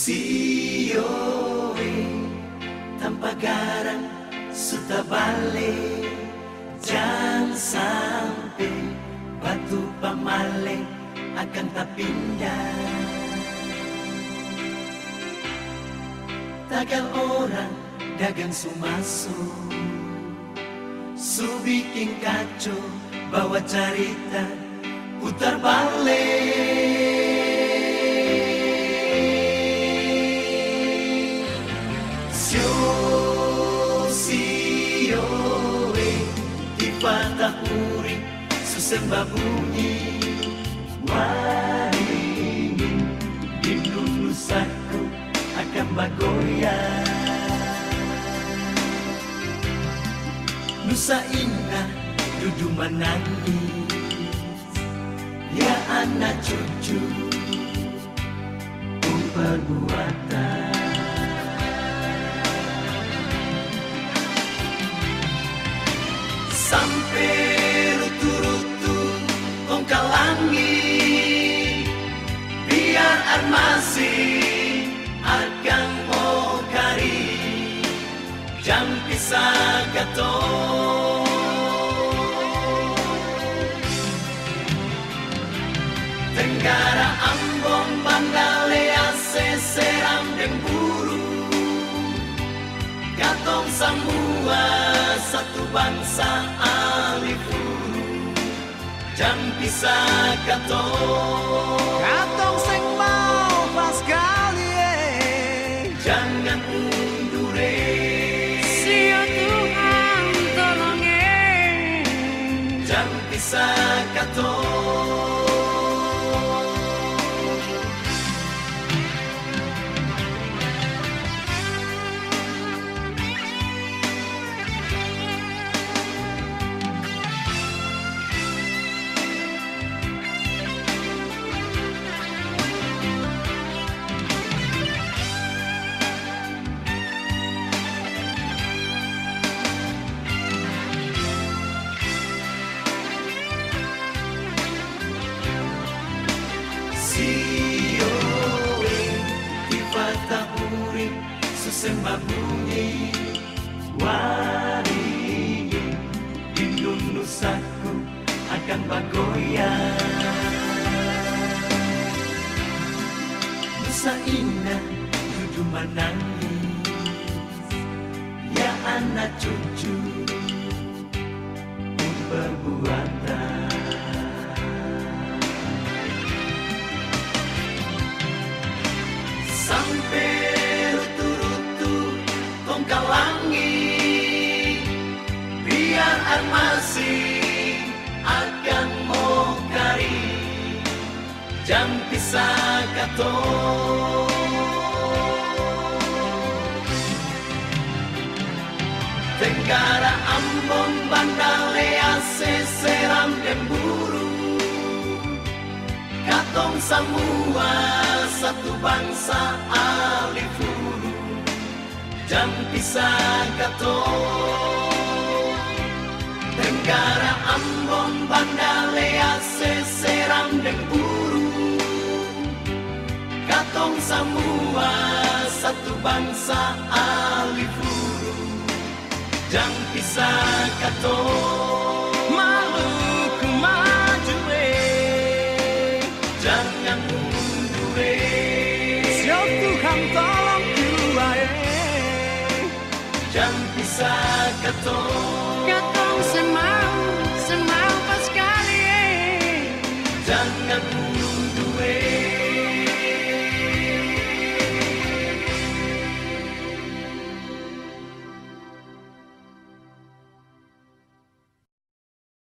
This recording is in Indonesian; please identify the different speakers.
Speaker 1: Sioe tanpa garang suta balik, jangan sampai batu pamale akan tak pindah. Tagal orang dagang sumaso, su bikin kacau, bawa cerita putar balik. Patahuri susembah bunyi waringin rindu nusaku akan bagoyang. Nusa indah dudu menangis, ya anak cucu perbuatan. Sampai rutu-rutu kong kalangi, biar armasi akan mau kari, jam pisah gato. Tenggara Ambon Bandalea seseram deng buru, gatong semua satu bangsa alifuru, jam pisah katong sing mau pas kali, jangan undure, sia Tuhan tolongin, jam pisah katong. Sioe di patahuri susembah bunyi waringin rindu nusaku akan bagoyang. Nusa indah dudu menangis, ya anak cucu perbuatan. Sampai rutu-rutu kong kalangi, biar armasi akan mau kari, jam pisah katong. Tenggara Ambon Bandalea seseram demburu, katong semua satu bangsa alifuru, jam pisah katong. Tenggara Ambon Bandalea seseram demburu, katong semua satu bangsa alifuru, jam pisah katong. Maluku maju jangan mundur, siap Tuhan tolong kuai, jangan pisah katong.